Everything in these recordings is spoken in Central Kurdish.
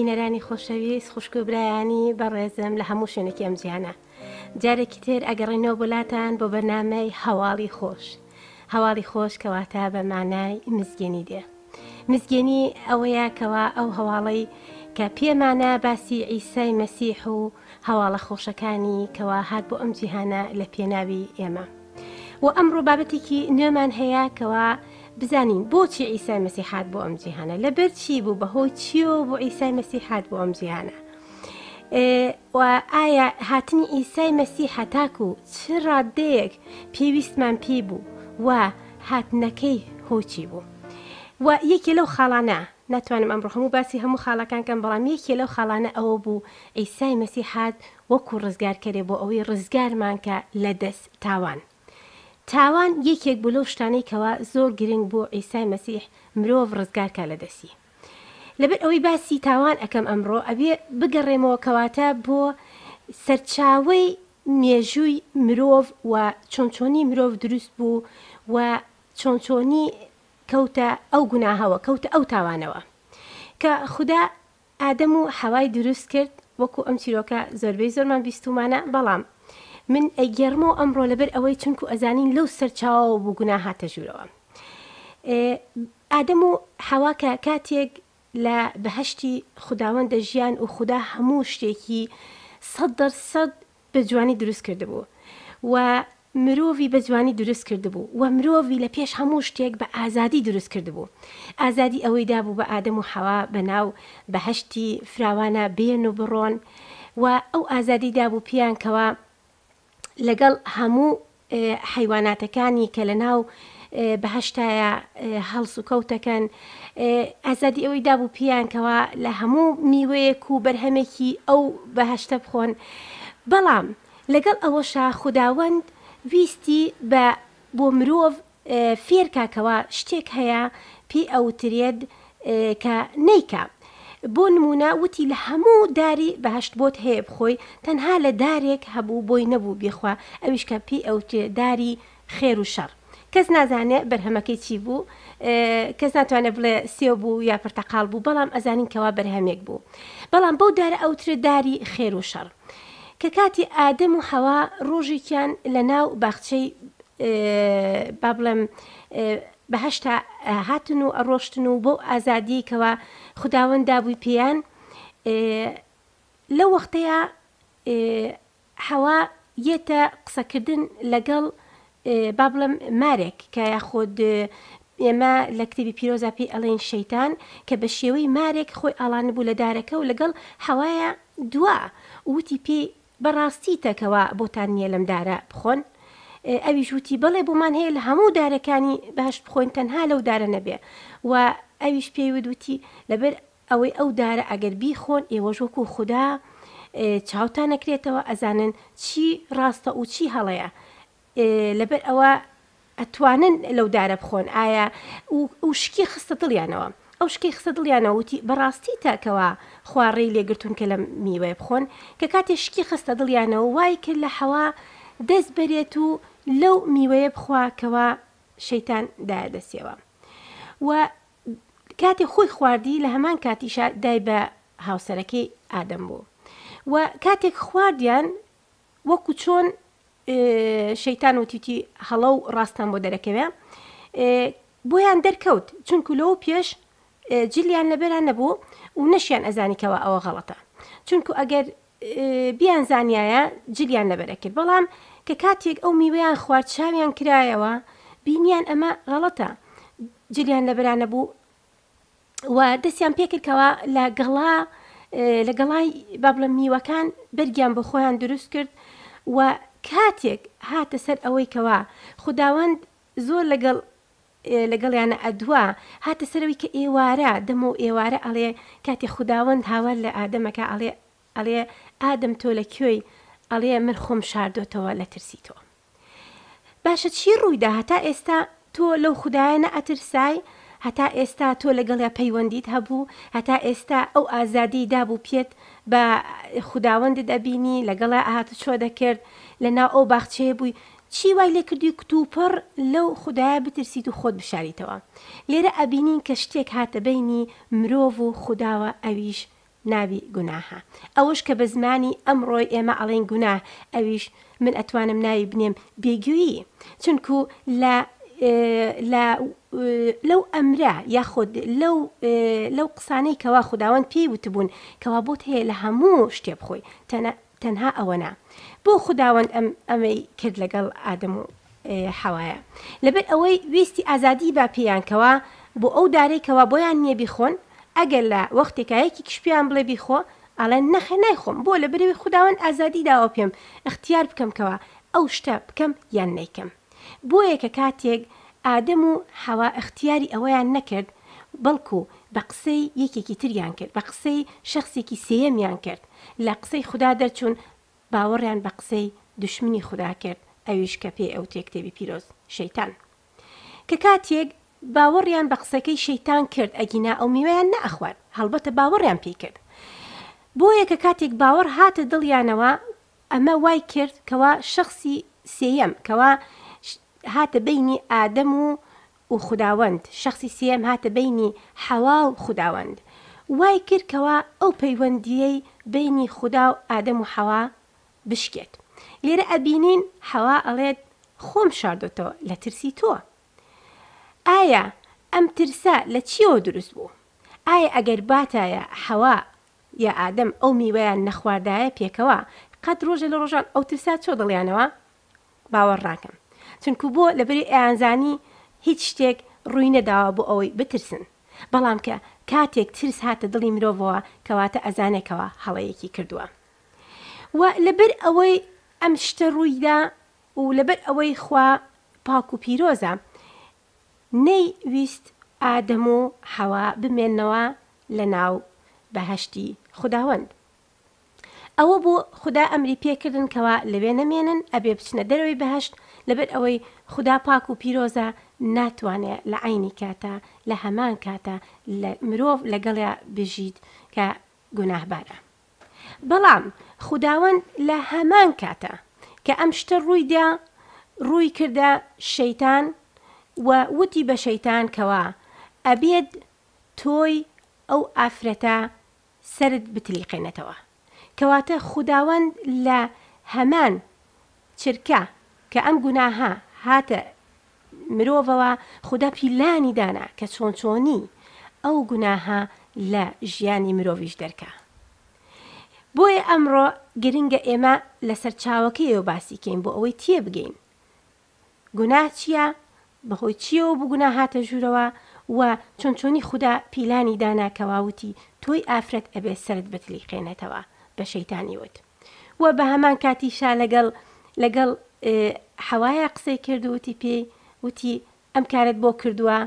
بینەرانی خۆشەویست خوشک و برایانی بەڕێزم لە هەموو شوێنێکی ئەم جیهانە جارێکی تر ئەگەڕێنەوە بۆلاتان بۆ بەرنامەی هەواڵی خۆش. هەواڵی خۆش کەواتە بە مانای مزگەنی دێ. مزگەنی ئەوەیە کەوا ئەو هەواڵەی کە پێمانە باسی عیسای مەسیح و هەواڵە خۆشەکانی کەوا هات بۆ ئەم جیهانە لە پێناوی ئێمە. و ئەمڕۆ بابەتێکی نوێمان هەیە کەوا بزانین بۆچی عیسای مەسیح هات بۆ ئەم جیهانە، لەبەر چی بوو، بەهۆی چیۆ بۆ عیسای مەسیح هات بۆ ئەم جیهانە، و ئایا هاتنی عیسای مەسیح هەتاکو چ ڕادەیەک پێویستمان پێی بوو و هاتنەکەی هۆچی بوو. و یەکێ لەو خاڵانە ناتوانم ئەمڕۆ هەموو باسی هەموو خاڵەکانکەم، بەڵام یەکێ لەو خاڵانە ئەوە بوو عیسای مەسیح هات وەکو ڕزگارکەرێ بۆ ئەوەی ڕزگارمان کە لە دەست تاوان یەکێک بوو لەو شتانەی کەوا زۆر گرنگ بۆ عیسای مەسیح مرۆڤ ڕزگارکە لە دەستی. لەبەر ئەوەی باسی تاوان ئەەکەم ئەمڕۆ ئەبێ بگەڕێمەوە کەواتە بۆ سەرچاوەی مێژووی مرۆڤ و چۆنچۆنی مرۆڤ دروست بوو و چۆنچۆنی کەوتە ئەو گوناهەوە، کەوتە ئەو تاوانەوە کە خوددا ئادەم و حەوای دروست کرد. وەکو ئەم چیرۆکە زۆربەی زۆرمان بیستومانە، بەڵام من ئەیگەرمەوە ئەمڕۆ لەبەر ئەوەی چونکو ئەزانین لەو سەرچاوەوە بوو گوناه هاتە ژوورەوە. ئادەم و حەواکە کاتێک لە بەهەشتی خوداوەندە ژیان و خوددا هەموو شتێکی 100% بە جوانی دروست کردبوو و مرۆڤی بە جوانی دروست کردبوو و مرۆڤی لە پێش هەموو شتێک بە ئازادی دروست کردبوو. ئازادی ئەوەی دابوو بە ئادەم و حەوا بەناو بەهەشتی فراوانە بێن و بڕۆن، و ئەو ئازادی دابوو پیان کەوا لەگەڵ هەموو حیواناتەکانی کە لە ناو بەهەشتایە هەڵس و کەوتەکەن. ئازادی ئەوەی دابوو پیانکەوە لە هەموو میوەیەک و بەرهەمێکی ئەو بەهەشتە بخۆن. بەڵام لەگەڵ ئەوەشا خوداوەند ویستی بۆ مرۆڤ فێرکاکەوە شتێک هەیە پێی ئەوترێت کە نەیکا. بۆ نمونە وتی لە هەموو داری بەهەشت بۆت هەیە بخۆی، تەنها لە دارێک هەبوو بۆی نەبوو بێخوا، ئەویش کە پێی ئەوترێ داری خێر و شەڕ. کەس نازانێت بەرهەمەکەی چی بوو، کەس ناتوانێت بڵێ سێو بوو یا پرتەقال بوو، بەڵام ئەزانین کەوا بەرهەمێک بوو. بەڵام بەو دارە ئەوترێت داری خێر و شەڕ، کە کاتی ئادەم و حەوا ڕۆژێکیان لە ناو باخچەی با بڵێم بەهەشتا هاتن و ئەڕۆشتن و بۆ ئازادی کەوا خوداوەند دابووی پێیان. لەو وەختەیە حەوا یێتە قسەکردن لەگەڵ با بڵێم مارێک کە یاخۆد ئێمە لە کتێبی پیرۆزا پێی ئەڵێن شەیتان، کە بە شێوەی مارێک خۆی ئاڵانە بوو لە دارەکە و لەگەڵ حەوایە دوا وتی پێی بەڕاستیتەکەوە بۆتان نییە لەم دارە بخۆن. ئەویش وتی بەڵێ بۆمان هەیە لە هەموو دارەکانی بەهەشت بخۆین، تەنها لەو دارە نەبێ. و ئەویش پێی وتی لەبەر ئەوەی ئەو دارە ئەگەر بیخۆن ئێوەش وەکو خوددا چاوتان نەکرێتەوە، ئەزانن چی ڕاستە و چی هەڵەیە، لەبەر ئەوە ئەتوانن لەو دارە بخۆن. ئایا و شکی خستە دڵیانەوە، ئەو شکی خستە دڵیانەوە وتی بەڕاستی تاکەوە خوارڕێی لێگرتون کە لە میوەیە بخۆن، کە کاتێ شکی خستە دڵیانەوە وای کرد لە حەوا دەست بەرێت و لەو میوەیە بخواکەوە شەیتان دادەسێەوە. و کاتێ خۆی خواردی لە هەمان کاتیشا دای بە هاوسەرەکەی ئادەم بوو، و کاتێک خواردیان وەکو چۆن شەیتان وتیتی هەڵە و ڕاستان بۆ دەرەکەوێ بۆیان دەرکەوت، چونکو لەو پێش جلیان لەبەران نەبوو و نەشیان ئەزانیکەوە ئەوە غەڵەتە، چونکو ئەگەر بیان زانایە جلیان لەبەرە کرد. بەڵام کە کاتێک ئەو میوەیان خوارد چاویان کرایەوە بینیان ئەمە غەڵەتە، جلیان لەبەران نەبوو و دەستیان پێکردکەوە لە گەڵای با بڵێم میوەکان بەرگیان بۆ خۆیان دروست کرد. و کاتێک هاتە سەر ئەوەی کەوا خوداوەند زۆر لەگەڵیانە ئەدوا، هاتە سەرەوەی کە ئێوارە دەمە و ئێوارە ئەڵێ کاتێ خوداوەند هاوار لە ئادەمەکە ئەڵێ ئادەم تۆ لە کوێی، ئەڵێ من خۆم شاردۆتەوە لە ترسی تۆ. باشە چی ڕوویدا؟ هەتا ئێستا تۆ لەو خودایانە ئەترسای، هەتا ئێستا تۆ لەگەڵیا پەیوەندیت هەبوو، هەتا ئێستا ئەو ئازادی دابوو پێت بە خوداوەندت ئەبینی لەگەڵا ئاهات چۆ دەکرد لە ناو ئەو باخچەیە بووی، چی وای لێ کردی کتوپڕ لەو خودایە بترسیت و خۆت بشاریتەوە. لێرە ئەبینین کە شتێک هاتە بینی مرۆڤ و خوداوە، ئەویش ناوی گوناهە. ئەوش کە بە زمانی ئەمڕۆی ئێمە ئەڵێن گوناه، ئەویش من ئەتوانم ناوی بنێم بێگویی، چونکو لەو ئەمرە یاخود لەو قسانەی کەوا خوداوەند پێی وتبوون کەوا بۆت هەیە لە هەموو شتێ بخۆی، تەنها ئەوەنا بۆ خوداوەند ئەمەی کرد لەگەڵ ئادەم و حەوایە، لەبەر ئەوەی ویستی ئازادی با پێیانکەوە بۆ ئەو دارێکەوە بۆیان نییە بیخۆن، ئەگەر لە وەختێکە یەکی کشپیان بڵێ بیخۆ ئاڵێن نەخێ نایخۆم، بۆ لە بەرەوەی خوداوەند ئازادی داوە پێم اختیار بکەمکەوە ئەو شتە بکەم یان نیکەم. بۆیە کە کاتێک ئادەم و حەوا اختیاری ئەوەیان نەکرد، بەڵکو بە قسەی یەکێکی تریان کرد، بە قسەی شخصێکی سێیەمیان کرد، لە قسەی خوددا دەرچوون باوەڕیان بە قسەی دوشمنی خوددا کرد، ئەویش کە پێی ئەو تێکتێبی پیرۆز شەیتان، کە کاتێک باوەڕیان بە قسەکەی شەیتان کرد ئەگینا ئەو میوەیان نەئەخوارد، هەڵبەتە باوەڕیان پێی کرد. بۆیە کە کاتێک باوەڕ هاتە دڵیانەوە ئەمە وای کرد کەوا شخصی سێیەم کەوا هاتە بینی ئادەم و خوداوەند، شخصی سێیەم هاتە بینی حەوا و خوداوەند، وای کرد کەوا ئەو پەیوەندیەی بینی خوددا و ئادەم و حەوا بشکێت. لێرە ئەبینین حەوا ئەڵێت خۆم شاردۆتەوە لە ترسی تۆ. ئایا ئەم ترسە لە چیەوە دروست بوو؟ ئایا ئەگەر باتایە حەوا یا ئادەم ئەو میوەیان نەخواردایە پێکەوە قەت ڕۆژە لە ڕۆژان ئەو ترسا چۆ دڵیانەوە؟ باوەڕ ڕاکەم، چونکو بۆ لەبەری ئەیانزانی هیچ شتێک ڕووی نەداوە بۆ ئەوەی بترسن، بەڵام کە کاتێک ترس هاتە دڵی مرۆڤەوە کەواتە ئەزانێکەوە هەڵەیەکی کردووە. و لەبەر ئەوەی ئەم شتە ڕوویدا و لەبەر ئەوەی خوا پاک و پیرۆزە نەیویست ئادەم و حەوا بمێننەوە لە ناو بەهەشتی خوداوەند. ئەوە بۆ خوددا ئەمری پێکردن کەوا لەوێ نەمێنن ئەبێ بچنە دەرەوەی بەهەشت، لەبەر ئەوەی خوددا پاک و پیرۆزە ناتوانێت لە عینی کاتە لە هەمان کاتە مرۆڤ لەگەڵیا بژیت کە گوناهبارە. بەڵام خوداوەند لە هەمان کاتە کە ئەم شتە ڕووی کردە شەیتان و وتی بە شەیتان کەوا ئەبێت تۆی ئەو ئافرەتە سرت بتلیقێنێتەوە، کەواتە خوداوەند لە هەمان چرکە کە ئەم گوناها هاتە مرۆڤەوە خوددا پیلانی دانا کە چۆن چۆنی ئەو گوناها لە ژیانی مرۆڤیش دەرکە. بۆیە ئەمڕۆ گرنگە ئێمە لەسەر چاوەکەیەوە باسی کەین بۆ ئەوەی تێ بگەین گوناه چییە، بەهۆی چیەوە بوو گوناه هاتە ژوورەوە و چۆن چۆنی خوددا پیلانی دانا کەواوتی تۆی ئافرەت ئەبێ سرت بتلیقێنێتەوە بە شەیتانی وت. و بە هەمان کاتیشا لەگەڵ حەوایە قسەی کرد و وتی پێی وتی ئەم کارت بۆ کردووە،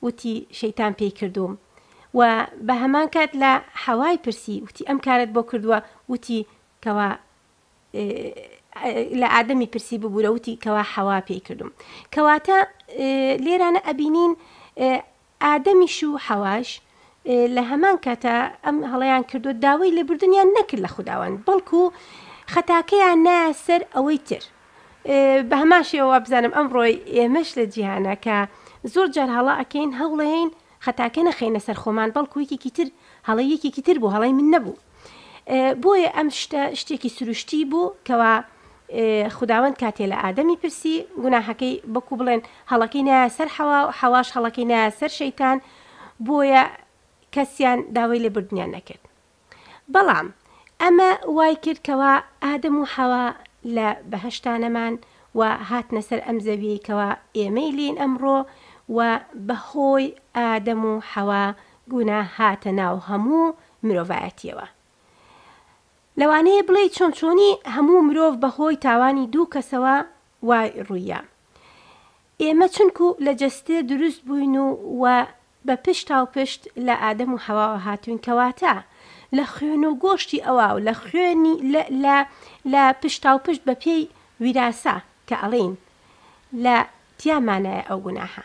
وتی شەیتان پێی کردوم. و بە هەمان کات لە حەوای پرسی وتی ئەم کارت بۆ کردووە، وتی کەوا لە ئادەمی پرسی ببوورە وتی کەوا حەوا پێی کردوم. کەواتە لێرانە ئەبینین ئادەمیش و حەواش لە هەمان کاتە ئەم هەڵەیان کردو داوای لێبوردنیان نەکرد لە خوداوەند، بەڵکو خەتاکەیان نایە سەر ئەوەی تر. بە هەمان شێوە بزانم ئەمڕۆی ئێمەش لە جیهانە کە زۆر جار هەڵا ئەکەین هەوڵەیەین خەتاکە نەخێنە سەر خۆمان، بەڵکو یەکێکی تر هەڵەی یەکێکی تر بوو، هەڵەی من نەبوو. بۆیە ئەم شتێکی سروشتی بوو کەوا خوداوەند کاتێ لە ئادەمی پرسی گوناهەکەی بەکو بڵێن هەڵەکەی نایە سەر حەوا و حەواش هەڵەکەی نایە سەر شەیتان، بۆیە کەسیان داوای لێبوردنیان نەکرد. بەڵام ئەمە وای کرد کەوا ئادەم و حەوا لە بەهەشتانەمان و هاتنە سەر ئەم زەویەی کەوا ئێمەی لین ئەمڕۆ و بەهۆی ئادەم و حەوا گوناه هاتە ناو هەموو مرۆڤایەتیەوە. لەوانەیە بڵێ چۆن چۆنی هەموو مرۆڤ بەهۆی تاوانی دوو کەسەوە وای ڕوویە. ئێمە چونکو لە جەستێ دروست بووین و بە پشت تا و پشت لە ئادەم و حەواوە هاتوین، کەواتە لە خوێن و گۆشتی ئەوە و لە خوێنی لە پشت تا و پشت بە پێی ویراسە کە ئەڵێن لە تیامانایە ئەو گوناهە.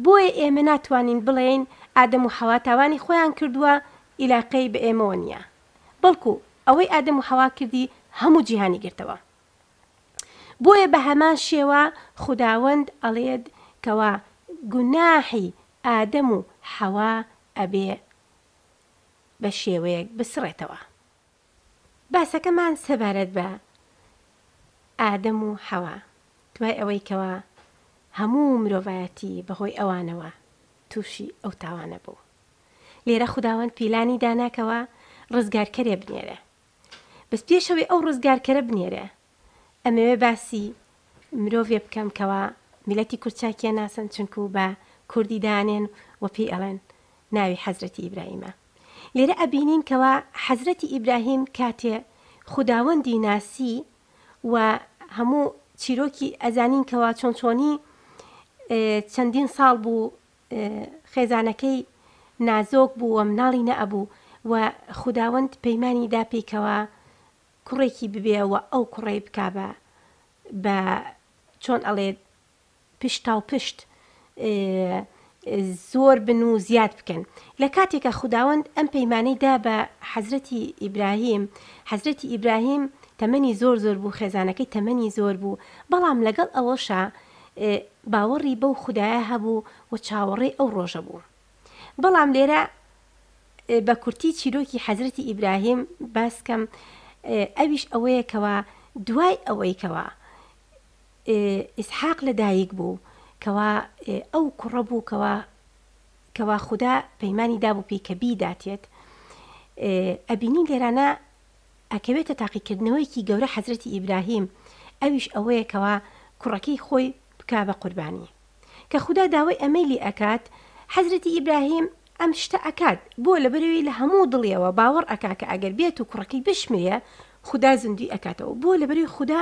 بۆیە ئێمە ناتوانین بڵێن ئادەم و حەوا تاوانی خۆیان کردووە ئیلاقەی بە ئێمەوە نییە، بەڵکو ئەوەی ئادەم و حەوا کردی هەموو جیهانی گرتەوە. بۆیە بە هەمان شێوە خوداوەند ئەڵێت کەوا گوناحی ئادەم و حەوا ئەبێ بە شێوەیەک بسڕێتەوە. باسەکەمان سەبارەت بە ئادەم و حەوا دوای ئەوەی کەوا هەموو مرۆڤایەتی بەهۆی ئەوانەوە تووشی ئەو تاوانە بوو. لێرە خوداوەند پیلانی داناکەوە ڕزگارکەرێ بنێرە. بەس پێشەوەی ئەو ڕزگارکەرە بنێرە ئەمەوێ باسی مرۆڤێ بکەم کەوا میلەتی کورچاکیە ناسن چونکو بە کوردی دانێن و پێی ئەڵێن ناوی حەزرەتی ئیبراهیمە. لێرە ئەبینین کەوا حەزرەتی ئیبراهیم کاتێ خوداوەندی ناسی و هەموو چیرۆکی ئەزانین کەوا چۆنچۆنی چەندین ساڵ بوو خێزانەکەی نازۆک بوو و مناڵی نەئەبوو و خوداوەند پەیمانی دا پێیکەوە کوڕێکی ببێ و ئەو کوڕێ بکا بە چۆن ئەڵێ پشت تا و پشت زۆر بن و زیاد بکەن. لە کاتێکە خوداوەند ئەم پەیمانەیدا بە حەزرەتی ئیبراهیم، حەزرەتی ئیبراهیم تەمەنی زۆر بوو، خێزانەکەی تەمەنی زۆر بوو، بەڵام لەگەڵ ئەوەشە باوەڕی بەو خودایە هەبوو و چاوەڕێی ئەو ڕۆژە بوو. بەڵام لێرە بە کورتی چیرۆکی حەزرەتی ئیبراهیم باسکەم ئەویش ئەوەیەکەوە دوای ئەوەی کەوە ئیسحاق لەدایک بوو کەوا ئەو کوڕە بوو کەوا خوددا پەیمانی دابوو پێی کە بیداتێت. ئەبینی لێرانە ئەکەوێتە تاقیکردنەوەیکی گەورە حەزرەتی ئیبراهیم، ئەویش ئەوەیەکەوە کوڕەکەی خۆی بکا بە قوربانی کە خوددا داوای ئەمەی لێ ئەکات. حەزرەتی ئیبراهیم ئەم شتە ئەکات بۆ لەبەرەوەی لە هەموو دڵیەوە باوەڕ ئەکا کە ئەگەر بێت و کوڕەکەی بشمرێ خوددا زندوی ئەکاتەوە، بۆ لەبەرەوەی خوددا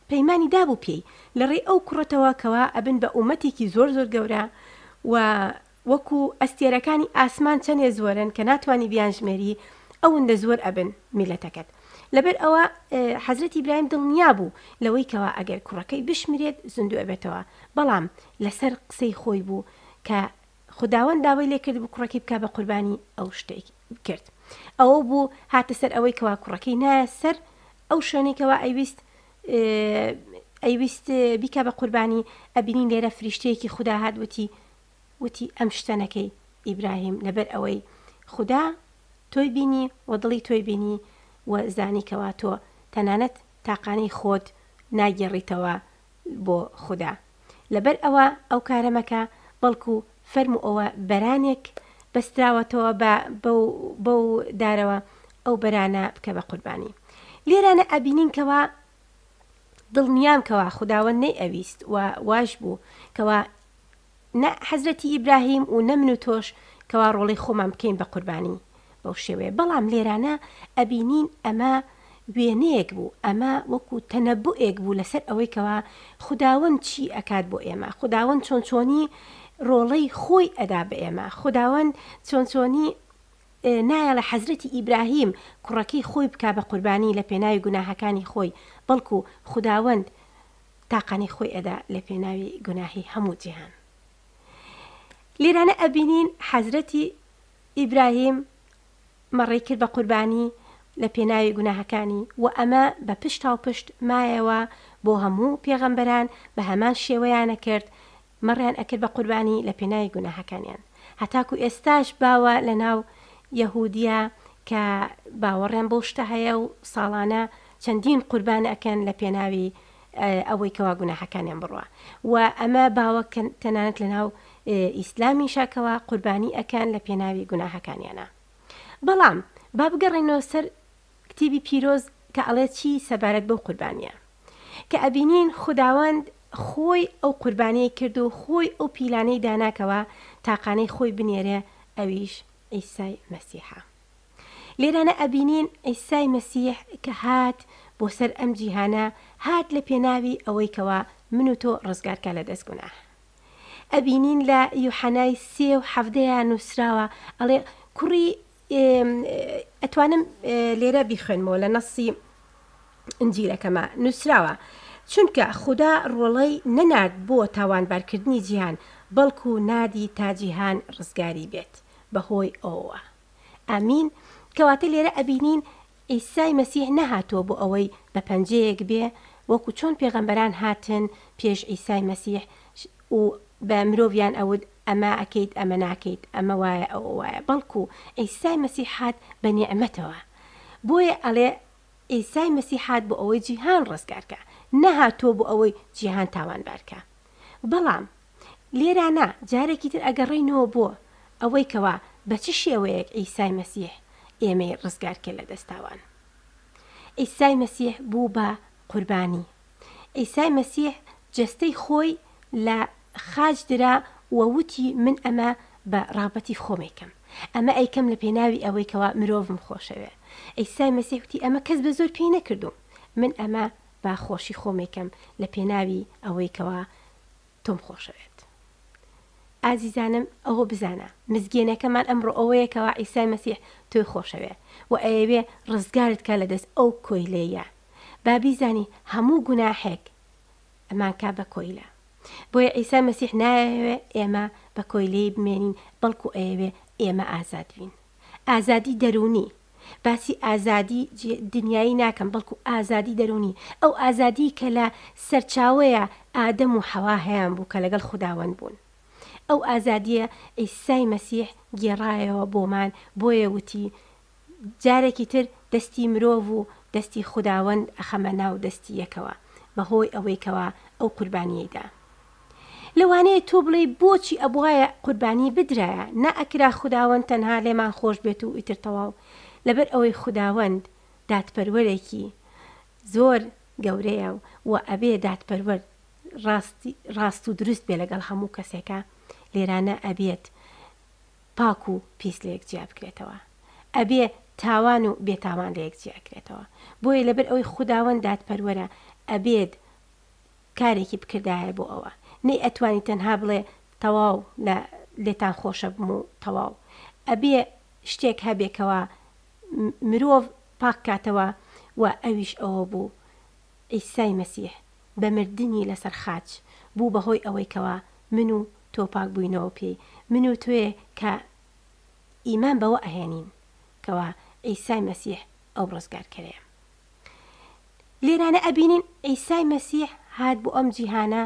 پەیمانی دابوو پێی لەڕێی ئەو کوڕەتەوە کەوا ئەبن بە ئومەتێکی زۆر گەورە و وەکو ئەستێرەکانی ئاسمان چەندێ زۆرن کە ناتوانانی بیانژمێری ئەوەندە زۆر ئەبن میلەتەکەت. لەبەر ئەوە حەزرەتی ئیبراهیم دڵنیا بوو لەوەی کەوا ئەگەر کوڕەکەی بشمرێت زندوو ئەبێتەوە، بەڵام لەسەر قسەی خۆی بوو کە خوداوەند داوای لێ کرد بوو کوڕەکەی بکا بە قوربانی ئەو شتێکی کرد. ئەوە بوو هاتە سەر ئەوەی کەوا کوڕەکەی نایە سەر ئەو شوێنێکەوە ئەیویست بیکا بە قوربانی. ئەبینین لێرە فریشتەیەکی خوددا هات وتی ئەم شتەنەکەی ئیبراهیم لەبەر ئەوەی خوددا تۆی بینی و دڵی تۆی بینی و زانی کەوا تۆ تەنانەت تاقانەی خۆت ناگێڕیتەوە بۆ خوددا. لەبەر ئەوە ئەو کارەمەکە بەڵکو فەرمو ئەوە بەرانێک بەستراوەتەوە بەو دارەوە ئەو بەرانە بکە بە قوربانی. لێرانە ئەبینین کەوا دڵنیام کەوا خوداوەند نەی ئەویست و واش بوو کەوا نە حەزرەتی ئیبراهیم و نە من و تۆش کەوا ڕۆڵی خۆمان بکەین بە قوربانی بەو شێوەیە. بەڵام لێرانە ئەبینین ئەمە وێنەیەک بوو، ئەمە وەکو تەنەبوئێک بوو لەسەر ئەوەی کەوا خوداوەند چی ئەکات بۆ ئێمە، خوداوەند چۆنچۆنی ڕۆڵەی خۆی ئەدا بە ئێمە، خوداوەند چۆنچۆنی نایە لە حەزرەتی ئیبراهیم کوڕەکەی خۆی بکا بە قوربانی لە پێناوی گوناهەکانی خۆی، بەڵکو خوداوەند تاقانی خۆی ئەدا لە پێناوی گوناهی هەموو جیهان. لێرانە ئەبینین حەزرەتی ئیبراهیم مەڕێی کرد بە قوربانی لە پێناوی گوناهەکانی و ئەمە بە پشت تا و پشت مایەوە بۆ هەموو پێغەمبەران بە هەمان شێوەیانە کرد، مەڕیان ئەکرد بە قوربانی لە پێناوی گوناهەکانیان. هەتاکو ئێستاش باوە لە ناو یەهودیە کە باوەڕیان بۆ شتە هەیە و ساڵانە چەندین قوربان ئەکەن لە پێناوی ئەوەی کەوا گوناهەکانیان بڕوە و ئەمە باوە تەنانەت لە ناو ئیسلامی شاکەوە قوربانی ئەکەن لە پێناوی گوناهەکانیانە. بەڵام با بگەڕێنەوە سەر کتێبی پیرۆز کە ئەڵێ چی سەبارەت بەو قوربانیە کە ئەبینین خوداوەند خۆی ئەو قوربانیە کرد و خۆی ئەو پیلانەی داناکەوە تاقانەی خۆی بنێرێ، ئەویش عیسای مەسیحە. لێرانە ئەبینین عیسای مەسیح کە هات بۆ سەر ئەم جیهانە هات لە پێناوی ئەوەی کەوا من و تۆ ڕزگارکە لە دەست گوناه. ئەبینین لە یوحەنای 3:7 نووسراوە ئەڵێ کوڕی ئەتوانم لێرە بیخوێنمەوە لە نەسی ئنجیلەکەمە نووسراوە چونکە خوددا ڕۆڵەی نەنارد بۆ تاوانبارکردنی جیهان بەڵکو نادی تا جیهان ڕزگاری بێت بەهۆی ئەوە. ئامین. کەواتە لێرە ئەبینین عیسای مەسیح نەهاتۆ بۆ ئەوەی بە پەنجەیەک بێ وەکو چۆن پێغەمبەران هاتن پێش عیسای مەسیح و بە مرۆڤیان ئەوت ئەمە ئەکەیت ئەمە ناکەیت ئەمە وایە ئەو وایە بەڵکو ئەیسای مەسیحات بە نیعمەتەوە بۆیە ئەڵێ ئەیسای مەسیحات بۆ ئەوەی جیهان ڕزگارکە نەهاتۆ بۆ ئەوەی جیهان تاوانبارکە بەڵام لێرانە جارێکی تر ئەگەڕێینەوە بۆ ئەوەی کەوا بە چ شێوەیەک ئەیسای مەسیح ئێمەی ڕزگارکە لە دەستاوان ئەیسای مەسیح بوو بە قوربانی ئەیسای مەسیح جەستەی خۆی لە خاج درا وەوتی من ئەمە بە ڕابەتی خۆمێکم ئەمە ئەیکەم لە پێناوی ئەوەی کەوا مرۆڤم خۆشەوێ ئەیسای مەسیح وتی ئەمە کەس بە زۆر پێی نەکردوم من ئەمە با خۆشی خۆمێکم لە پێناوی ئەوەی کەوا تۆم خۆشەوێت ئازیزانم ئەوە بزانە مزگەێنەکەمان ئەمڕۆ ئەوەیەکەوە ئیسای مەسیح تۆی خۆشەوێ و ئەوێ ڕزگارت کە لە دەست ئەو کۆیلەیە با بیزانی هەموو گوناحێک ئەمان کا بە کۆیلە بۆیە ئیسای مەسیح نایەوێ ئێمە بە کۆیلەی بمێنین بەڵکو ئەوێ ئێمە ئازاد بین ئازادی دەرونی باسی ئازادی دنیایی ناکەم بەڵکو ئازادی دەرونی ئەو ئازادی کە لە سەرچاوەیە ئادەم و حەوا هەیان بوو کە لەگەڵ خوداوەند بوون ئەو ئازادیە ئەیسای مەسیح گێڕایەوە بۆمان بۆیە وتی جارێکی تر دەستی مرۆڤ و دەستی خوداوەند ئەخەمە ناو دەستی یەکەوە بەهۆی ئەوەیکەوە ئەو قوربانیەیدا لەوانەیە تۆ بڵێ بۆچی ئەبوایە قوربانی بدرایە نەئەکرا خوداوەند تەنها لێمان خۆش بێت و ئیتر تەواو لەبەر ئەوەی خوداوەند دادپەروەرێکی زۆر گەورەیە و ئەبێ دادپەروەر ڕاست و دروست بێ لەگەڵ هەموو کەسێکە لێرانە ئەبێت پاک و پیس لە یەکجیا بکرێتەوە ئەبێ تاوان و بێتاوان لە یەکجیا کرێتەوە بۆیە لەبەر ئەوەی خوداوەند دادپەروەرە ئەبێت کارێکی بکردایە بۆ ئەوە نەی ئەتوانی تەنها بڵێ تەواو لە لێتان خۆشە بم و تەواو ئەبێ شتێک هەبێکەوە مرۆڤ پاک کاتەوە و ئەویش ئەوە بوو ئەیسای مەسیح بە مردنی لەسەر خاچ بوو بەهۆی ئەوەیکەوە من و تۆ پاک بووینەوە پێی من و توێ کە ئیمان بەوە ئەهێنین کەوا ئەیسای مەسیح ئەو ڕزگارکەرەیە لێرانە ئەبینین ئەیسای مەسیح هات بۆ ئەم جیهانە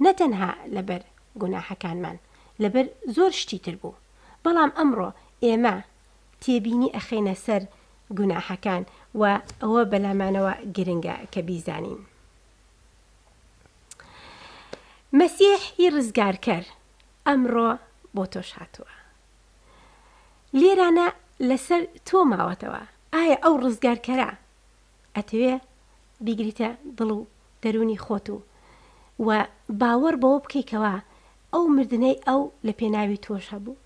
نەتەنها لەبەر گوناحەکانمان لەبەر زۆر شتی تر بوو بەڵام ئەمڕۆ ئێمە تێبینی ئەخێنە سەر گوناحەکان و ئەوە بەلامانەوە گرنگە کە بیزانین مەسیح هی ڕزگارکەر ئەمڕۆ بۆ تۆش هاتووە لێرانە لەسەر تۆ ماوەتەوە ئایا ئەو ڕزگارکەرە ئەتەوێ بیگریتە دڵ و دەرونی خۆت و باوەڕ بەوە بکەیتەوە ئەو مردنەی ئەو لە پێناوی تۆش هەبوو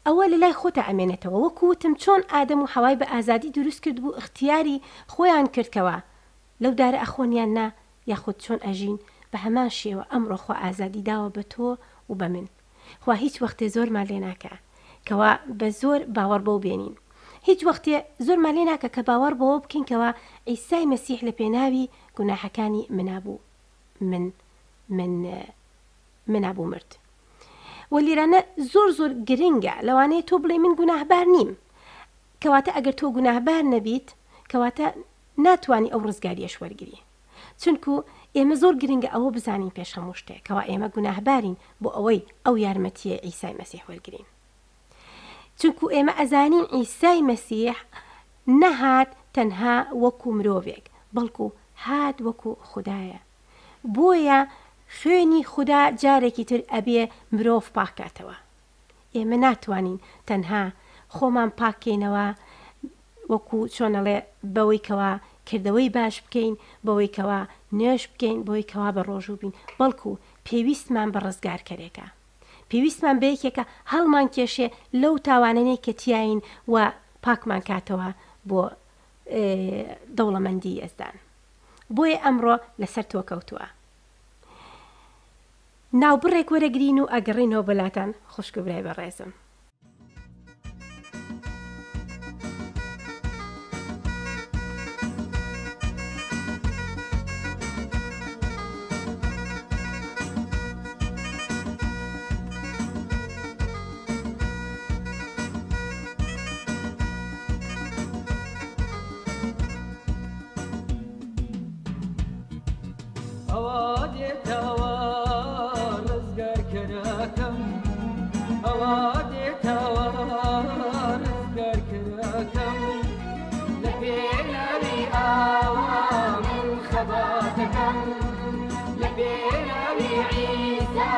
ئەوە لە لای خۆتە ئەمێنێتەوە وەکوتم چۆن ئادەم و حەوای بە ئازادی دروست کرد بوو اختیاری خۆیان کردکەوە لەو دارە ئەخۆنیان نا یاخود چۆن ئەژین بە هەمان شێوە ئەمڕۆ خۆ ئازادی داوە بە تۆ و بە من خوا هیچ وەختێ زۆرمان لێ ناکە کەوا بە زۆر باوەڕ بەو بێنین هیچ وەختێ زۆرمان لێ ناکە کە باوەڕ بەوە بکەینکەوە ئەیسای مەسیح لە پێناوی گوناحەکانی منابوو منابوو مرد و لیرانە زۆر گرنگە لەوانەیە تۆ بڵێ من گوناهبار نیم کەواتە ئەگەر تۆ گوناهبار نەبیت کەواتە ناتوانانی ئەو ڕزگاریەش وەرگری چونکو ئێمە زۆر گرنگە ئەوە بزانین پێش هەموو شتێک کەوا ئێمە گوناهبارین بۆ ئەوەی ئەو یارمەتیە ئیسای مەسیح وەرگرین چونکو ئێمە ئەزانین ئیسای مەسیح نەهات تەنها وەکو مرۆڤێک بەڵکو هات وەکو خودایە بۆیە خوێنی خوددا جارێکی تر ئەبێ مرۆڤ پاکاتەوە ئێمە ناتوانین تەنها خۆمان پاکەینەوە وەکو چۆنەڵێ بەوەیکەوە کردەوەی باش بکەین بەوەیکەوە نوێش بکەین بۆیکەوە بە ڕۆژوو بین بەڵکو پێویستمان بە ڕزگارکەرێکە پێویستمان بەیەکێکە هەڵمان کێشێ لەو تاوانانەی کە تیاین و پاکمان کاتەوە بۆ دەوڵەمەندی ئێزدان بۆیە ئەمڕۆ لەسەر تۆ کەوتووە ناوبڕێک وەرەگرین و ئەگەڕینەوە بەلاتان خوشک و برای بەڕێزم ئەوە دێتەوە ڕزگار خباتكم لبينا بعيسى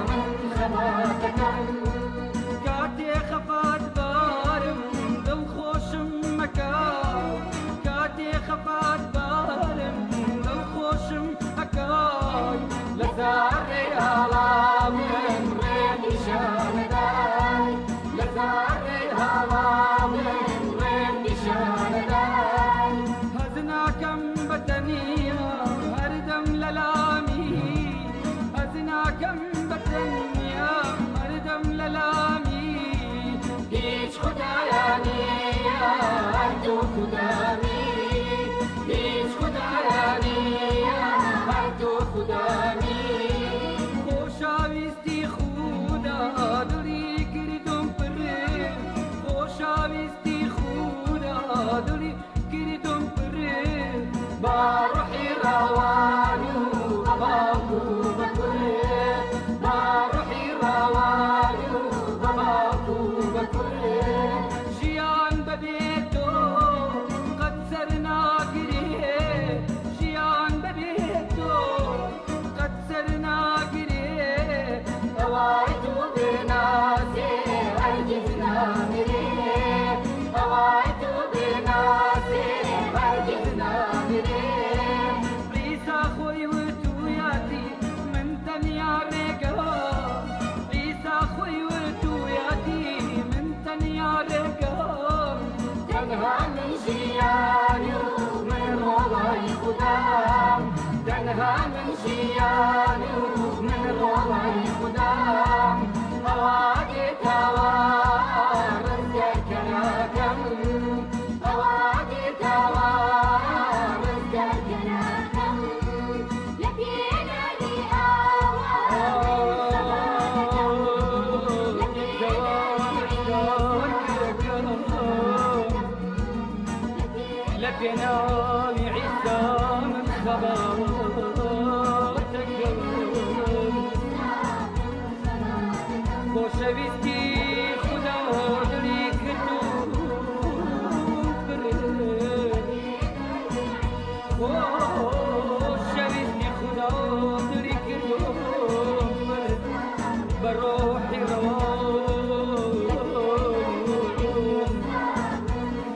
من خباتكم كاتي خفات بارم دل خوشم مكان كاتي خفات بارم دل خوشم مكان لزاري هلا من غير نشان داي لزاري هلا من غير نشان داي هزناكم بتنيا هردم للامي هزناكم بتنيا هردم للامي هیچ خدایانی هردو خدامی هیچ خدایانی هردو خدامی خوشاویستی خدا دلی کردم پره خوشاویستی خدا دلی کردم پره با روحی روانو باکو بکره با روحی روانو باکو بکره جیان ببیتو قد سرنا گریه جیان ببیتو قد سرنا گریه اوای تو بنازی هرگز نمیره اوای تو بنازی هرگز نمیره عیسی خوی و تو یادی من تنیا رگا عیسی خوی و تو یادی من تنیا رگا تنها من جیانو من روای خدا تنها من جیانو من روای خدا اوادی توار رزقناکم اوادی توار رزقناکم لبينا لبينا عيسى من خباتك خوشويستي خدا دلي كردو خوشويستي خدا دلي كردو بروحي روان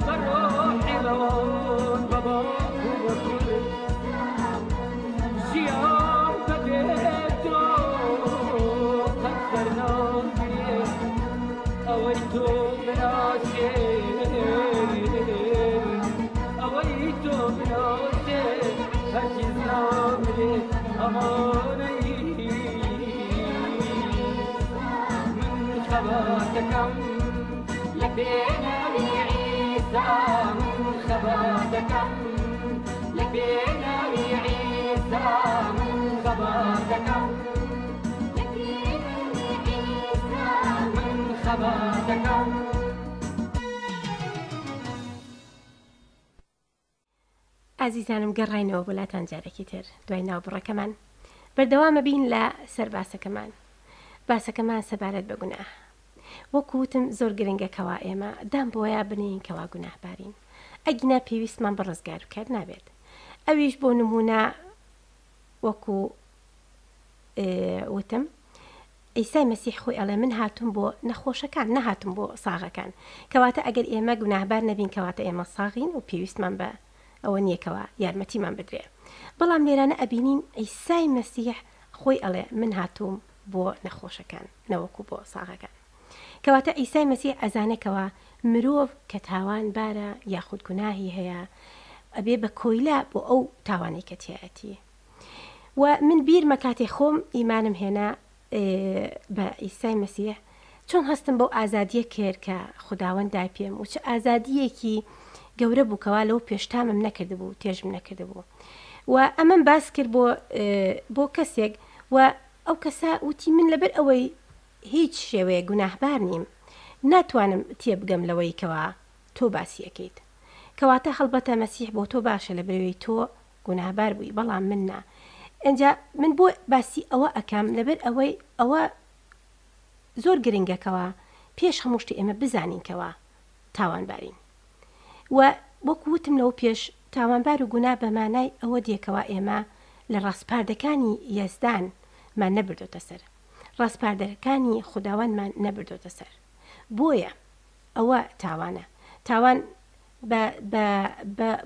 بروحي روان باباكو بكل جيان ببيتو قد صرنا كريم اويتو بناسي اويتو بناسي هرجز نامري اماني من خباتكم لبينا بعيسى من خباتكم لبينا بعيسى من خباتكم لبينا بعيسى من خباتكم ئازیزانم گەڕاینەوە بۆلاتان جارێکی تر دوای ناوبڕەکەمان بەردەوامە بین لە سەر باسەکەمان سەبارەت بە گوناه وەکوتم زۆر گرنگەکەوا ئێمە دام بۆیە بنین کەوا گوناهبارین ئەگینا پێویستمان بە ڕزگار و کار نابێت ئەویش بۆ نمونە وەکو وتم ئەیسای مەسیح خۆی ئەڵێ من هاتووم بۆ نەخۆشەکان نەهاتم بۆ ساغەکان کەواتە ئەگەر ئێمە گوناهبار نەبین کەواتە ئێمە ساغین و پێویستمان بە ئەوە نییەکەوە یارمەتیمان بدرێ بەڵام لێرانە ئەبینین ئەیسای مەسیح خۆی ئەڵێ من هاتووم بۆ نەخۆشەکان نەوەکو بۆ ساغەکان کەواتە ئیسای مەسیح ئەزانێکەوە مرۆڤ کە تاوان بارە یاخود گوناهی هەیە ئەبێ بە کۆیلا بۆ ئەو تاوانی کە تایەتی و من بیرمە کاتێ خۆم ئیمانم هێنا بە ئیسای مەسیح چۆن هەستم بەو ئازادیە کرد کە خوداوەند دای پێم و چه ئازادیەکی گەورە بووکەوە لەو پێشتامم نەکردبوو تێژم نەکردبوو و ئەمەم باس کرد بۆ کەسێک و ئەو کەسە وتی من لەبەر ئەوەی هیچ شێوەیە گوناهبار نیم ناتوانم تێبگەم لەوەی کەوا تۆ باسیەکەیت کەواتە هەڵبەتە مەسیح بۆ تۆ باشە لە بەرەوەی تۆ گوناهبار بووی بەڵام من نا ئەنجا من بۆ باسی ئەوە ئەکەم لەبەر ئەوەی ئەوە زۆر گرنگەکەوە پێش هەموو شتی ئێمە بزانینکەوە تاوانبارین و وەکو وتم لەو پێش تاوانبار و گونا بەمانای ئەوە دیەکەوە ئێمە لە ڕاستپاردەکانی یەزدانمان نەبردۆتە سەر، ڕاستپاردەکانی خودداوانمان نەبردۆتە سەر. بۆیە ئەوە تاوانە. تاوان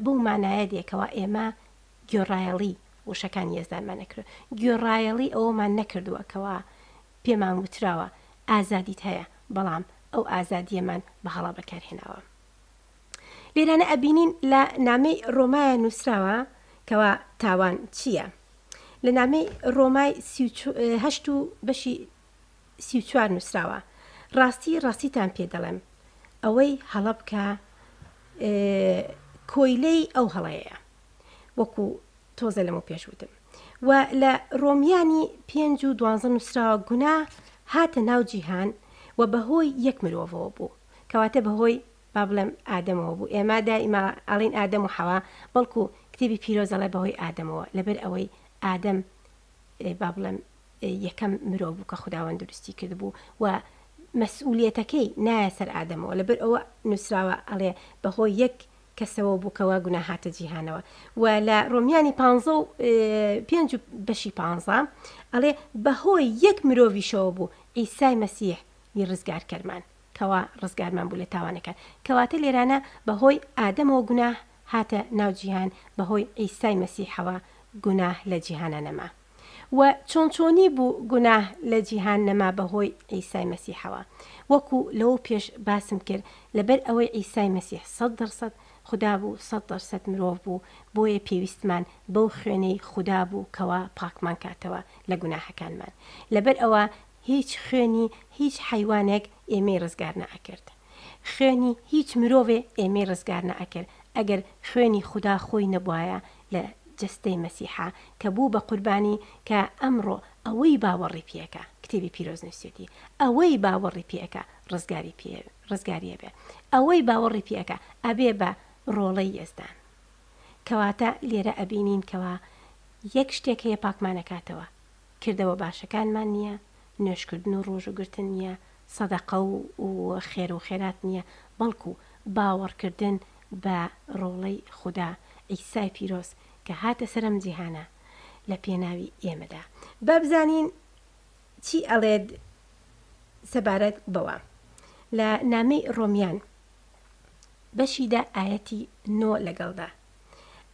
بۆ مانایە دیەکەوە ئێمە گۆڕایەڵی وشەکان یێزدانمان نەکرد. گۆڕایەڵی ئەوەمان نەکردووە کەوا پێمان وتراوە ئازادیت هەیە، بەڵام ئەو ئازادیەمان بە هەڵا بەکارهێناوە. لێرانە ئەبینین لە نامەی ڕۆمایە نووسراوە کەوا تاوان چییە؟ لە نامەی ڕۆمای 8:34 نووسراوە: ڕاستیتان پێ دەڵێم، ئەوەی هەڵە بکە کۆیلەی ئەو هەڵەیە، وەکو تۆزە لەمە پێشوتم. و لە ڕۆمیانی 5:12 نووسراوە: گونا هاتە ناو جیهان و بەهۆی یەک مرۆڤەوە بوو، کەواتە بەهۆی با بڵێم ئادەمەوە بوو. ئێمە دائیما ئەڵین ئادەم و حەوا، بەڵکو کتێبی پیرۆزەڵێ بەهۆی ئادەمەوە، لەبەر ئەوەی ئادەم با بڵێم یەکەم مرۆڤ بوو کە خودداوەند دروستی کرد بوو و مەسئولیەتەکەی نایە سەر ئادەمەوە، لەبەر ئەوە نووسراوە ئەڵێ بەهۆی یەک کەسەوە بووکەوە گونا هاتە جیهانەوە. و لە ڕۆمیانی 5:15 ئەڵێ بەهۆی یەک مرۆڤیشەوە بوو عیسای مەسیح ڕزگارکەرمان، کەوا ڕزگارمان بوو لە تاوانەکان. کەواتە لێرانە بەهۆی ئادەمەوە گوناه هاتە ناو جیهان، بەهۆی عیسای مەسیحەوە گوناه لە جیهانە نەما. و چۆنی بوو گوناه لە جیهان نەما بەهۆی عیسای مەسیحەوە؟ وەکو لەوە پێش باسم کرد، لەبەر ئەوەی عیسای مەسیح 100% خوددا بوو، 100% مرۆڤ بوو، بۆیە پێویستمان بەو خوێنەی خوددا بوو کەوا پاکمان کاتەوە لە گوناهەکانمان. لەبەر ئەوە هیچ خوێنی هیچ حیوانێک ئێمەی ڕزگار نەئەکرد، خوێنی هیچ مرۆڤێ ئێمەی ڕزگار نەئەکرد ئەگەر خوێنی خوددا خۆی نەبوایە لە جستەی مەسیحا کە بوو بە قوربانی کە ئەمڕۆ ئەوەی باوەڕی پێەکە، کتێبی پیرۆز نووسێتی، ئەوەی باوەڕی پێەکە ڕزگاریە بێ، ئەوەی باوەڕی پێەکە ئەبێ بە ڕۆڵەی یەزدان. کەواتە لێرە ئەبینین کەوا یەک شتێک هەیە پاکمانەکاتەوە، کردەوە باشەکانمان نییە، نوێشکردن و ڕۆژوگرتن نییە، سەدەقە و خێر و خێرات نییە، بەڵکو باوەڕکردن بە ڕۆڵەی خوددا عیسای پیرۆز کە هاتە سەرم جیهانە لە پێناوی ئێمەدا. با بزانین چی ئەڵێت سەبارەت بەوە. لە نامەی ڕۆمیان بەشیدا ئاەتی 9 لەگەڵدا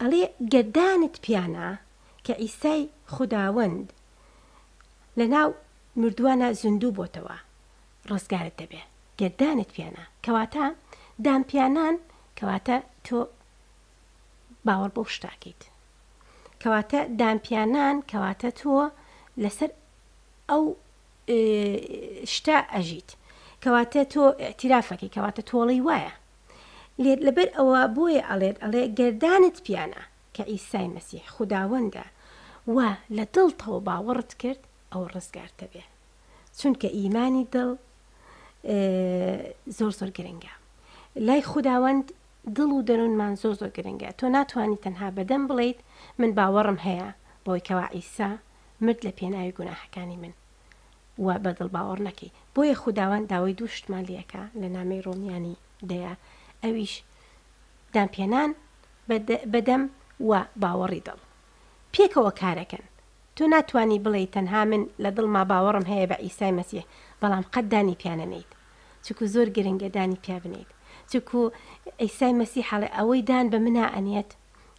ئەڵێ گەردانت پیانە کە ئیسای خودداوەند لە ناو مردووانە زیندوو بۆتەوە ڕزگارت دەبێ. گەردانت پیانە کەواتە دامپیانان، کەواتە تۆ باوەڕ بەو شتاکەیت، کەواتە دامپیانان کەواتە تۆ لەسەر ئەو شتا ئەژیت، کەواتە تۆ ئەتیرافەکەی، کەواتە تۆڵی وایە. لەبەر ئەوە بۆیە ئەڵێ گەردانت پیانە کە ئیسای مەسیح خودداوەندە و لە دڵتەوە باوەڕت کرد ئەو ڕزگارتە بێ، چونکە ئیمانی دڵ زۆر گرنگە. لای خودداوەند دڵ و دەروونمان زۆر گرنگە. تۆ ناتوانانی تەنها بەدەم بڵیت من باوەڕم هەیە بۆی کەوا ئیسا مرد لە پێناوی گوناهەکانی من و بەدڵ باوەڕ نەکەی. بۆیە خودداوەند داوای دوو شتمان لێەکە لە نامەی ڕۆمیانی دەیە، ئەویش دامپێنان بەدەم و باوەڕی دڵ پێکەوە کارەکەن. تۆ ناتوانی بڵێ تەنها من لە دڵما باوەڕم هەیە بە ئیسای مەسیح، بەڵام قەت دانی پیانەنیت، چکو زۆر گرنگە دانی پیا بنیت، چکو ئیسای مەسیح هەڵێ ئەوەی دان بە منە ئەنێت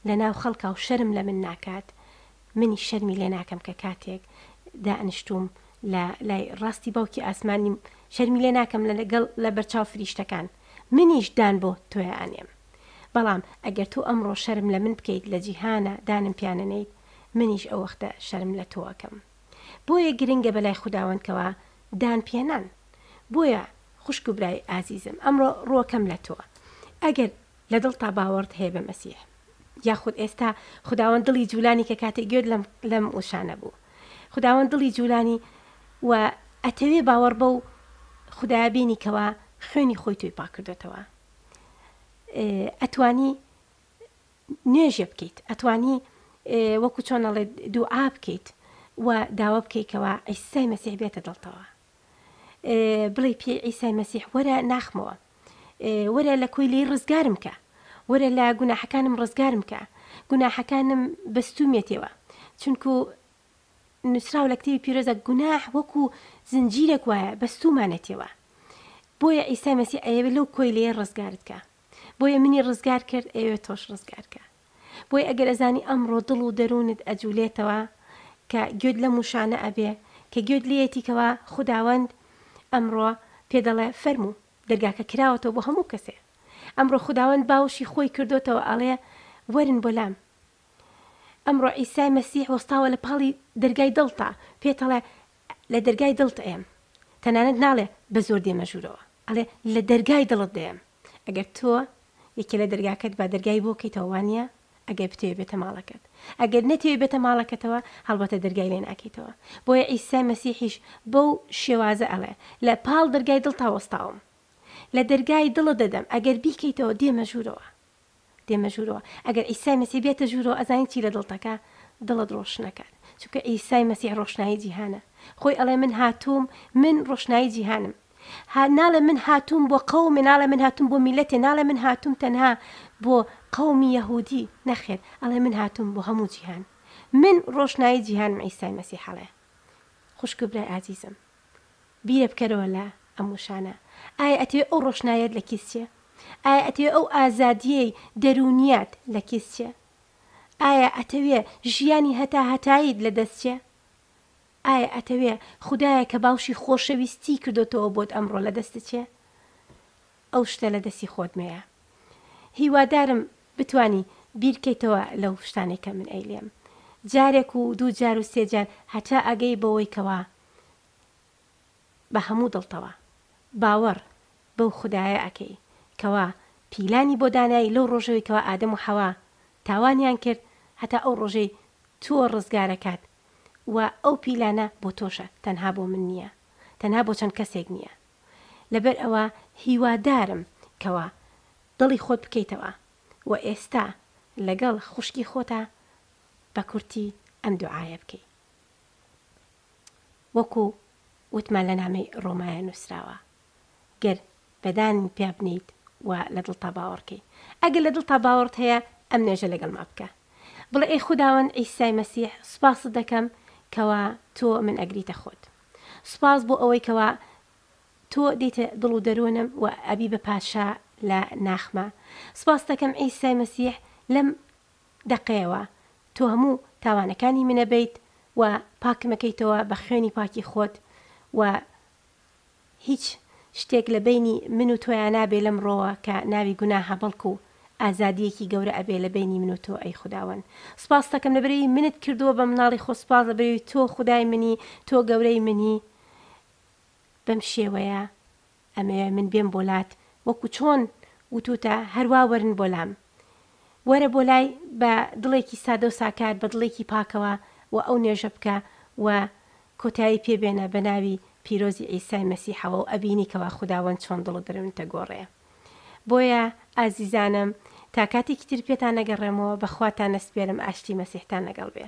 لە ناو خەڵکا و شەرم لە من ناکات، منی شەرمی لێ ناکەم کە کاتێک دانیشتوم لای ڕاستی باوکی ئاسمانی، شەرمی لێ ناکەم لە بەرچاو فریشتەکان، منیش دان بۆ تۆیە ئەنێم. بەڵام ئەگەر تۆ ئەمڕۆ شەرم لە من بکەیت لە جیهانە دانم پیانەنەیت، منیش ئەو وەختە شەرم لە تۆەکەم. بۆیە گرنگە بەلای خودداوەندکەوە دان پێنان. بۆیە خوشک و برای ئازیزم، ئەمڕۆ ڕۆکەم لە تۆ، ئەگەر لە دڵ تا باوەڕت هەیە بە مەسیح، یاخود ئێستا خودداوەند دڵی جوولانی کە کاتێک گوێت لەم وشانە بوو، خودداوەند دڵی جوولانی و ئەتەوێ باوەڕ بە و خوددایە بینی کەوا خوێنی خۆی توی پاکردێتەوە، ئەتوانی نوێژە بکەیت، ئەتوانی وەکو چۆن ئەڵێ دوعا بکەیت و داوا بکەیتەوە ئیسای مەسیح بێتە دڵتەوە، بڵێ پێی ئیسای مەسیح وەرە ناخمەوە، وەرە لە کۆی لێی ڕزگارم کە، وەرە لە گوناحەکانم ڕزگارم کە گوناحەکانم بەستومێتەوە چونکو نووسراو لە کتێبی پیرۆزە گوناح وەکو زنجیرێک وایە بەستومانێتەوە بۆیە ئیسای مەسیح ئەیەوێ لەو کۆی لێ ڕزگارت کە بۆیە منی ڕزگار کرد ئەوێ تۆش ڕزگارکە بۆی ئەگەر ئەزانی ئەمڕۆ دڵ و دەروونت ئەجوولێتەوە کە گوێت لە موشانە ئەبێ کە گوێت لێتیکەوە خوداوەند ئەمڕۆ پێدەڵێ فەرموو دەرگاکە کراوەتەوە بۆ هەموو کەسێ ئەمڕۆ خوداوەند باوشی خۆی کردوتەوە ئەڵێ وەرن بۆ لام ئەمڕۆ ئیسای مەسیح وەستاوە لە پاڵی دەرگای دڵتا پێتەڵێ لە دەرگای دڵت ئێم تەنانەت ناڵێ بە زۆر دێمە ژوورەوە ئەڵێ لە دەرگای دڵت دێم ئەگەر تۆ یەکێ لە دەرگاکەت با دەرگای بۆکەیتەوە وانە ئەگەر بتێوێ بێتە ماڵەکەت ئەگەر نەتێوێ بێتە ماڵەکەتەوە هەڵبەتە دەرگای لێ ناکەیتەوە بۆیە ئیسای مەسیحیش بەو شێوازە ئەڵێ لە پاڵ دەرگای دڵتا وەستاوم لە دەرگای دڵت دەدەم ئەگەر بیکەیتەوە دێمە ژوورەوە ئەگەر ئیسای مەسیح بێتە ژوورەوە ئەزانی چی لە دڵتەکە دڵت ڕۆشنەکات چونکە ئیسای مەسیح ڕۆشنایی جیهانە خۆی ئەڵێ من هاتووم من ڕۆشنایی جیهانم ناڵێ من هاتووم بۆ قەومێ ناڵێ من هاتووم بۆ میلەتێ ناڵێ من هاتووم تەنها بۆ قەومی یەهودی نەخێر ئەڵێ من هاتووم بۆ هەموو جیهان من ڕۆشنایی جیهانم ئیسای مەسیح هەڵێ خوشک برای ئازیزم بیرە بکەرەوە لە ئەم وشانە ئایا ئەتەوێ ئەو ڕۆشنایەت لە کیسچێ ئایا ئەتەوێ ئەو ئازادیەی دەرونیات لە کیسچێ ئایا ئەتەوێ ژیانی هەتایت لە دەستچێ ئایا ئەتەوێ خوددایە کە باوشی خۆشەویستی کردوتەوە بۆت ئەمڕۆ لە دەستت چێ ئەو شتە لە دەستی خۆتمەیە هیوادارم بتانی بیرکەیتەوە لەو شتانێک کە من ئەیلێم جارێک و دوو جار و سێ جار هەتا ئەگەی بەوەی کەوا بە هەموو دڵتەوە باوەڕ بەو خوددایە ئەکەی کەوا پیلانی بۆ دانایی لەو ڕۆژەوەی کەوا ئادەم و حەوا تاوانیان کرد هەتا ئەو ڕۆژەی تۆ ڕزگارەکات و ئەو پیلانە بۆ تۆشە تەنها بۆ من نییە تەنها بۆ چەند کەسێک نییە لەبەر ئەوە هیوادارم کەوا دڵی خۆت بکەیتەوە و ئێستا لەگەڵ خوشکی خۆتە بە کورتی ئەم دوعاە بکەیت وەکو وتمان لە نامەی ڕۆمایە نووسراوە گەر بەدان پیا بنیت و لە دڵتا باوەڕکەی ئەگەر لە دڵتا باوەڕت هەیە ئەم نوێژە لەگەڵ ما بکە بڵێ ئەی خوداوەند ئیسای مەسیح سوپاست دەکەم کەوا تۆ من ئەگریتە خۆت سوپاس بۆ ئەوەی کەوا تۆ دیتە دڵ و دەروونم و ئەبی بە پاشا لە ناخمە سوپاس دەکەم ئیسای مەسیح لەم دەقەیەوە تۆ هەموو تاوانەکانی منە بیت و پاکمەکەیتەوە بە خوێنی پاکی خۆت و هیچ شتێک لە بینی من و تۆیان نابێ لەم ڕۆوە کە ناوی گوناهە بەڵکو و ئازادیەکی گەورە ئەبێ لە بینی من و تۆ ئەی خوداوەند سوپاس دەکەم لەبەرەوەی منت کردووە بە مناڵی خۆ سوپاس لەبەرەوەی تۆ خودای منی تۆ گەورەی منی بەم شێوەیە ئەمەوێ من بێم بۆلات وەکو چۆن وتوتە هەروا وەرن بۆ لام وەرە بۆ لای بە دڵێکی سادە و ساکات بە دڵێکی پاکەوە و ئەو نوێژە بکە و کۆتایی پێبێنە بە ناوی پیرۆزی ئیسای مەسیحەوە و ئەبینی کەوا خوداوەند چۆن دڵ و دەروونتە گۆڕێ بۆیە ئازیزانم تا کاتێکی تر پێتان نەگەڕێمەوە بەخواتان نەسپێرم ئاشتی مەسیحتان لەگەڵ بێ